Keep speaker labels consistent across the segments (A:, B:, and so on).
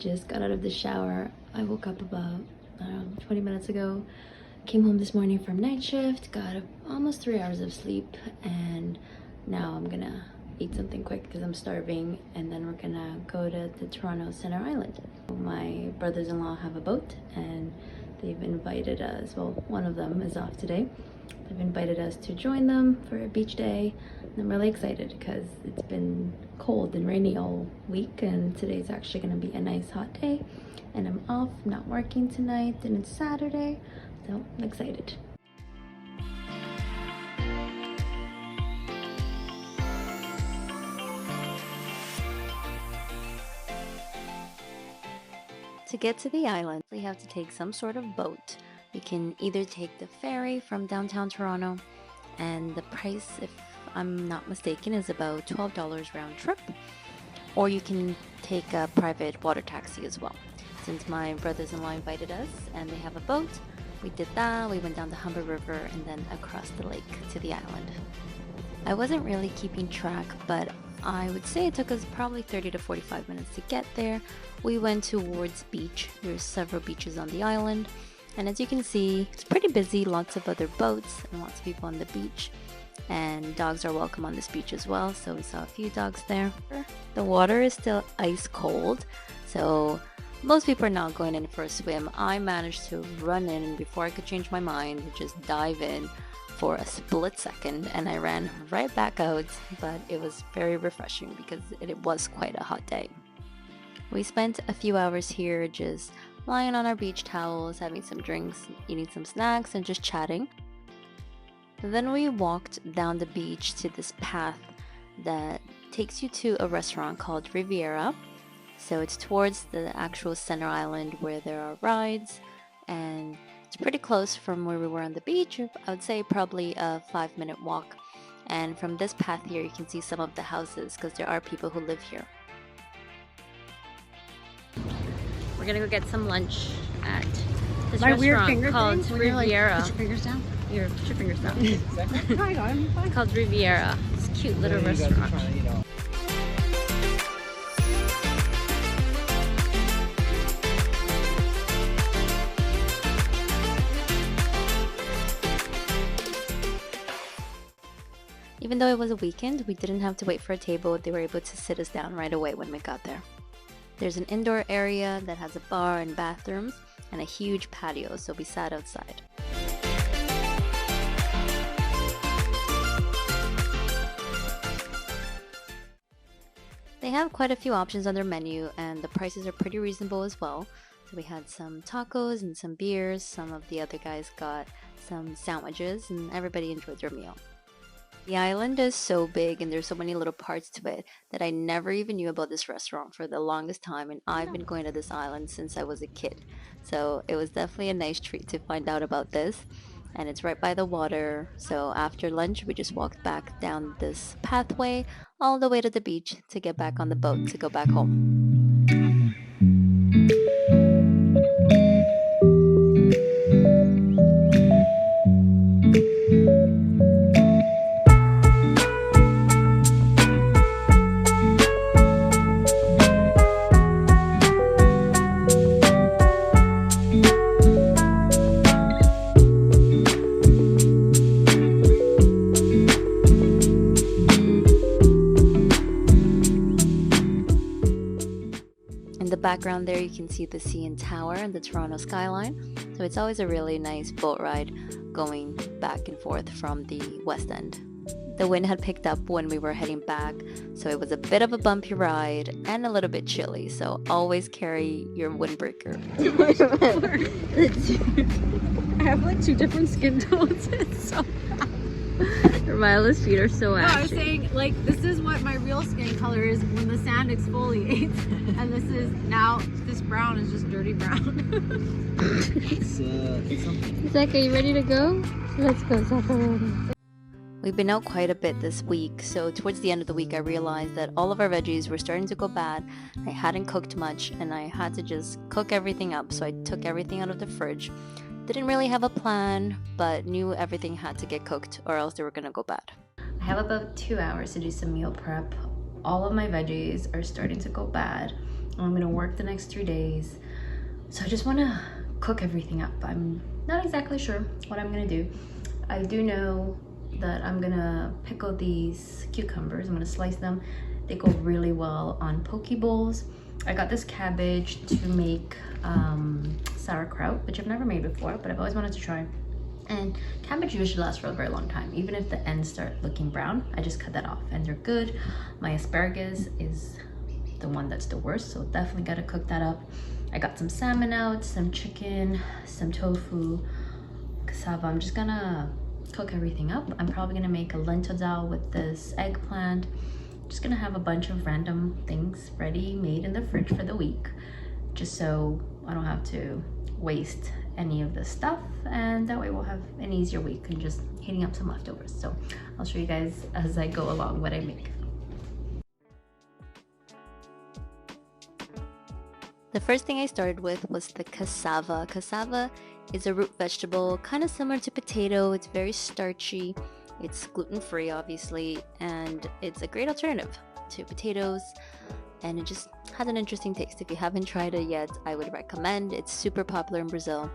A: just got out of the shower. I woke up about 20 minutes ago. Came home this morning from night shift, got almost 3 hours of sleep, and now I'm gonna eat something quick because I'm starving, and then we're gonna go to the Toronto Center Island. My brothers-in-law have a boat and they've invited us, well, one of them is off today. They've invited us to join them for a beach day. I'm really excited because it's been cold and rainy all week, and today's actually going to be a nice hot day, and I'm off, not working tonight, and it's Saturday, so I'm excited. To get to the island, we have to take some sort of boat. You can either take the ferry from downtown Toronto, and the price, if I'm not mistaken, is about $12 round trip, or you can take a private water taxi as well. Since my brothers-in-law invited us and they have a boat, we did that. We went down the Humber River and then across the lake to the island. I wasn't really keeping track, but I would say it took us probably 30 to 45 minutes to get there. We went towards beach. There's several beaches on the island, and as you can see, it's pretty busy, lots of other boats and lots of people on the beach. And dogs are welcome on this beach as well, so we saw a few dogs there. The water is still ice cold, so most people are not going in for a swim. I managed to run in, and before I could change my mind, just dive in for a split second, and I ran right back out, but it was very refreshing because it was quite a hot day. We spent a few hours here just lying on our beach towels, having some drinks, eating some snacks, and just chatting. Then we walked down the beach to this path that takes you to a restaurant called Riviera. So it's towards the actual center island where there are rides, and it's pretty close from where we were on the beach. I would say probably a 5-minute walk. And from this path here, you can see some of the houses because there are people who live here. We're gonna go get some lunch at this restaurant called Riviera.
B: Put your fingers down.
A: Here, put your fingers down.
B: It's
A: called Riviera. It's a cute little restaurant. Even though it was a weekend, we didn't have to wait for a table. They were able to sit us down right away when we got there. There's an indoor area that has a bar and bathrooms and a huge patio, so we sat outside. They have quite a few options on their menu, and the prices are pretty reasonable as well. So we had some tacos and some beers. Some of the other guys got some sandwiches, and everybody enjoyed their meal. The island is so big and there's so many little parts to it that I never even knew about this restaurant for the longest time, and I've been going to this island since I was a kid. So it was definitely a nice treat to find out about this, and it's right by the water. So after lunch we just walked back down this pathway all the way to the beach to get back on the boat to go back home. Background there, you can see the CN Tower and the Toronto skyline, so it's always a really nice boat ride going back and forth from the West End. The wind had picked up when we were heading back, so it was a bit of a bumpy ride and a little bit chilly, so always carry your windbreaker.
B: I have like 2 different skin tones. It's so bad.
A: Mila's feet are so ashy.
B: No, I was saying, like, this is what my real skin color is when the sand exfoliates, and this is now, this brown is just dirty brown.
C: It's something.
A: Zach, are you ready to go? Let's go, Zach. We've been out quite a bit this week, so towards the end of the week I realized that all of our veggies were starting to go bad. I hadn't cooked much, and I had to just cook everything up, so I took everything out of the fridge. Didn't really have a plan, but knew everything had to get cooked or else they were gonna go bad. I have about 2 hours to do some meal prep. All of my veggies are starting to go bad. I'm gonna work the next 3 days. So I just wanna cook everything up. I'm not exactly sure what I'm gonna do. I do know that I'm gonna pickle these cucumbers. I'm gonna slice them. They go really well on poke bowls. I got this cabbage to make sauerkraut, which I've never made before, but I've always wanted to try. And cabbage usually lasts for a very long time. Even if the ends start looking brown, I just cut that off and they're good. My asparagus is the one that's the worst, so definitely gotta cook that up. I got some salmon out, some chicken, some tofu, cassava. I'm just gonna cook everything up. I'm probably gonna make a lentil dal with this eggplant. Just gonna have a bunch of random things ready, made in the fridge for the week, just so I don't have to waste any of the stuff, and that way we'll have an easier week and just heating up some leftovers. So I'll show you guys as I go along what I make.
D: The first thing I started with was the cassava. Cassava is a root vegetable, kind of similar to potato. It's very starchy. It's gluten-free, obviously, and it's a great alternative to potatoes. And it just has an interesting taste. If you haven't tried it yet, I would recommend. It's super popular in Brazil.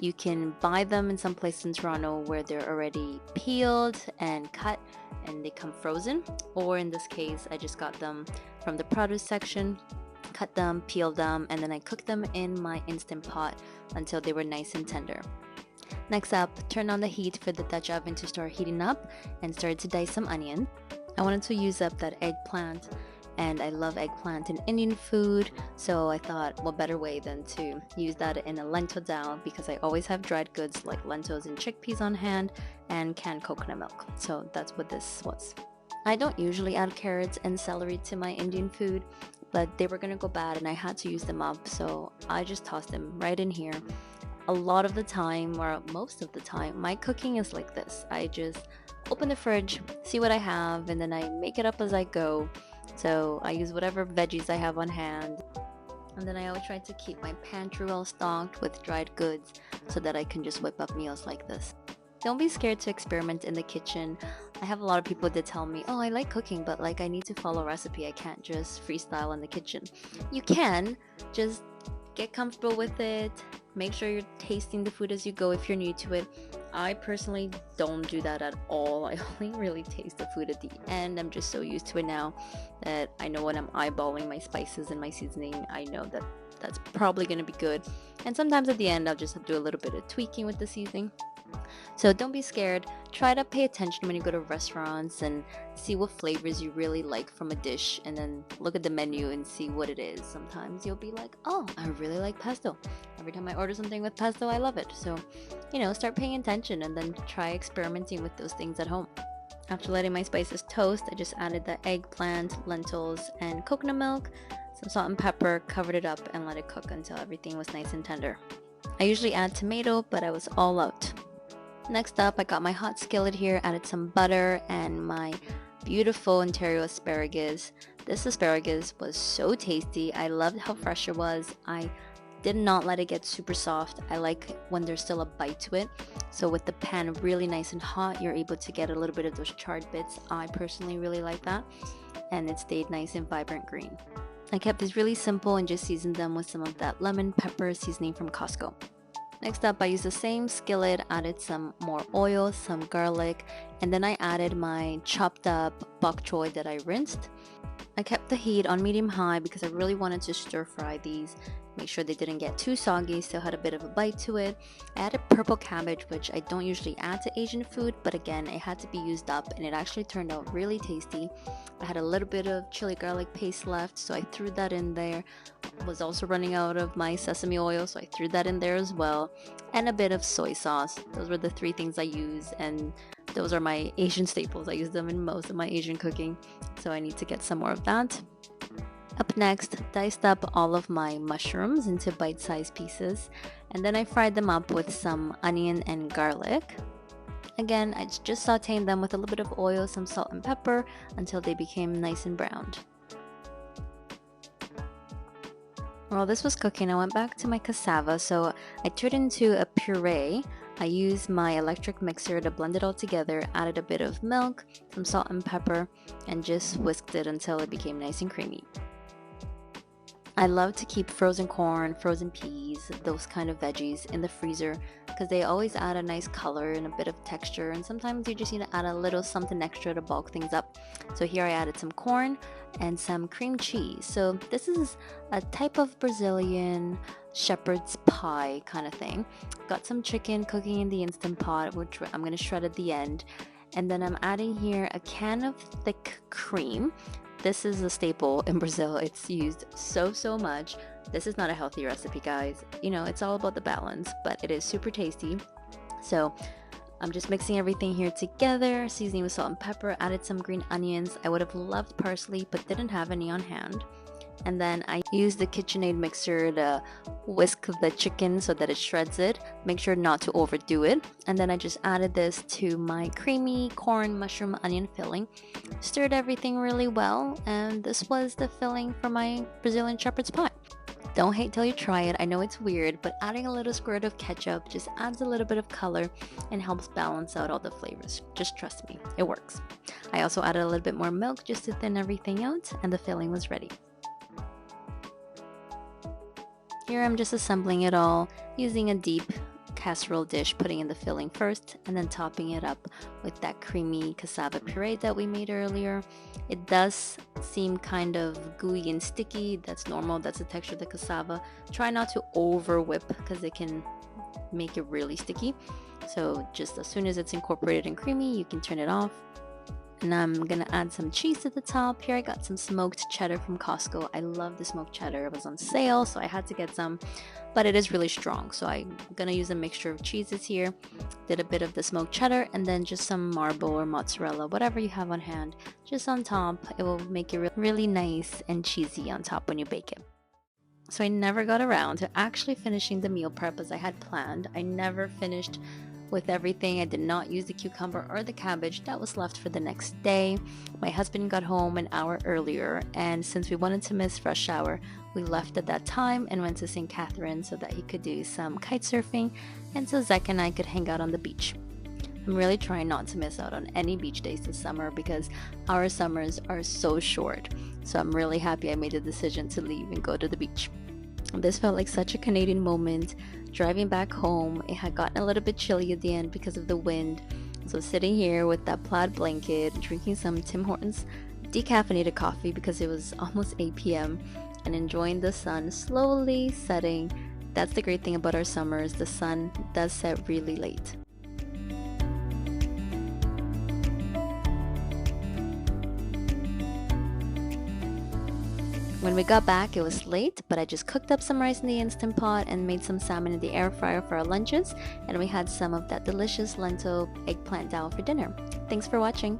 D: You can buy them in some places in Toronto where they're already peeled and cut and they come frozen. Or in this case, I just got them from the produce section, cut them, peeled them, and then I cooked them in my Instant Pot until they were nice and tender. Next up, turn on the heat for the Dutch oven to start heating up and started to dice some onion. I wanted to use up that eggplant, and I love eggplant in Indian food, so I thought what better way than to use that in a lentil dal, because I always have dried goods like lentils and chickpeas on hand and canned coconut milk. So that's what this was. I don't usually add carrots and celery to my Indian food, but they were gonna go bad and I had to use them up, so I just tossed them right in here. A lot of the time, or most of the time, my cooking is like this. I just open the fridge, see what I have, and then I make it up as I go. So I use whatever veggies I have on hand. And then I always try to keep my pantry well stocked with dried goods so that I can just whip up meals like this. Don't be scared to experiment in the kitchen. I have a lot of people that tell me, oh, I like cooking, but like I need to follow a recipe. I can't just freestyle in the kitchen. You can, just get comfortable with it. Make sure you're tasting the food as you go if you're new to it. I personally don't do that at all. I only really taste the food at the end. I'm just so used to it now that I know when I'm eyeballing my spices and my seasoning, I know that that's probably going to be good. And sometimes at the end, I'll just do a little bit of tweaking with the seasoning. So don't be scared. Try to pay attention when you go to restaurants and see what flavors you really like from a dish, and then look at the menu and see what it is. Sometimes you'll be like, oh, I really like pesto. Every time I order something with pesto, I love it. So, start paying attention and then try experimenting with those things at home. After letting my spices toast, I just added the eggplant, lentils, and coconut milk, some salt and pepper, covered it up, and let it cook until everything was nice and tender. I usually add tomato, but I was all out. Next up, I got my hot skillet here, added some butter and my beautiful Ontario asparagus. This asparagus was so tasty. I loved how fresh it was. I did not let it get super soft. I like when there's still a bite to it. So with the pan really nice and hot, you're able to get a little bit of those charred bits. I personally really like that. And it stayed nice and vibrant green. I kept these really simple and just seasoned them with some of that lemon pepper seasoning from Costco. Next up, I used the same skillet, added some more oil, some garlic, and then I added my chopped up bok choy that I rinsed. I kept the heat on medium-high because I really wanted to stir-fry these, make sure they didn't get too soggy, still had a bit of a bite to it. I added purple cabbage, which I don't usually add to Asian food, but again, it had to be used up and it actually turned out really tasty. I had a little bit of chili garlic paste left, so I threw that in there. I was also running out of my sesame oil, so I threw that in there as well, and a bit of soy sauce. Those were the three things I used, and those are my Asian staples. I use them in most of my Asian cooking, so I need to get some more of that. Up next, diced up all of my mushrooms into bite-sized pieces, and then I fried them up with some onion and garlic. Again, I just sauteed them with a little bit of oil, some salt and pepper until they became nice and browned. While this was cooking, I went back to my cassava, so I turned it into a puree. I used my electric mixer to blend it all together, added a bit of milk, some salt and pepper, and just whisked it until it became nice and creamy.
A: I love to keep frozen corn, frozen peas, those kind of veggies in the freezer because they always add a nice color and a bit of texture, and sometimes you just need to add a little something extra to bulk things up. So here I added some corn and some cream cheese. So this is a type of Brazilian shepherd's pie kind of thing. Got some chicken cooking in the Instant Pot, which I'm going to shred at the end. And then I'm adding here a can of thick cream. This is a staple in Brazil. It's used so much. This is not a healthy recipe, guys. You know, it's all about the balance, but it is super tasty. So I'm just mixing everything here together, seasoning with salt and pepper, added some green onions. I would have loved parsley, but didn't have any on hand. And then I used the KitchenAid mixer to whisk the chicken so that it shreds it. Make sure not to overdo it. And then I just added this to my creamy corn, mushroom, onion filling. Stirred everything really well, and this was the filling for my Brazilian shepherd's pie. Don't hate till you try it. I know it's weird, but adding a little squirt of ketchup just adds a little bit of color and helps balance out all the flavors. Just trust me, it works. I also added a little bit more milk just to thin everything out, and the filling was ready. Here I'm just assembling it all using a deep casserole dish, putting in the filling first and then topping it up with that creamy cassava puree that we made earlier. It does seem kind of gooey and sticky. That's normal. That's the texture of the cassava. Try not to over whip because it can make it really sticky. So just as soon as it's incorporated and creamy, you can turn it off. And I'm gonna add some cheese at the top. Here I got some smoked cheddar from Costco. I love the smoked cheddar. It was on sale, so I had to get some, but it is really strong. So I'm gonna use a mixture of cheeses here. Did a bit of the smoked cheddar and then just some marble or mozzarella, whatever you have on hand, just on top. It will make it really nice and cheesy on top when you bake it. So I never got around to actually finishing the meal prep as I had planned. I never finished with everything. I did not use the cucumber or the cabbage. That was left for the next day. My husband got home an hour earlier, and since we wanted to miss rush hour, we left at that time and went to St. Catherine so that he could do some kite surfing and so Zach and I could hang out on the beach. I'm really trying not to miss out on any beach days this summer because our summers are so short. So I'm really happy I made the decision to leave and go to the beach. This felt like such a Canadian moment. Driving back home, it had gotten a little bit chilly at the end because of the wind. So sitting here with that plaid blanket, drinking some Tim Hortons decaffeinated coffee because it was almost 8 p.m. and enjoying the sun slowly setting. That's the great thing about our summers. The sun does set really late. When we got back, it was late, but I just cooked up some rice in the Instant Pot and made some salmon in the air fryer for our lunches, and we had some of that delicious lentil eggplant dal for dinner. Thanks for watching.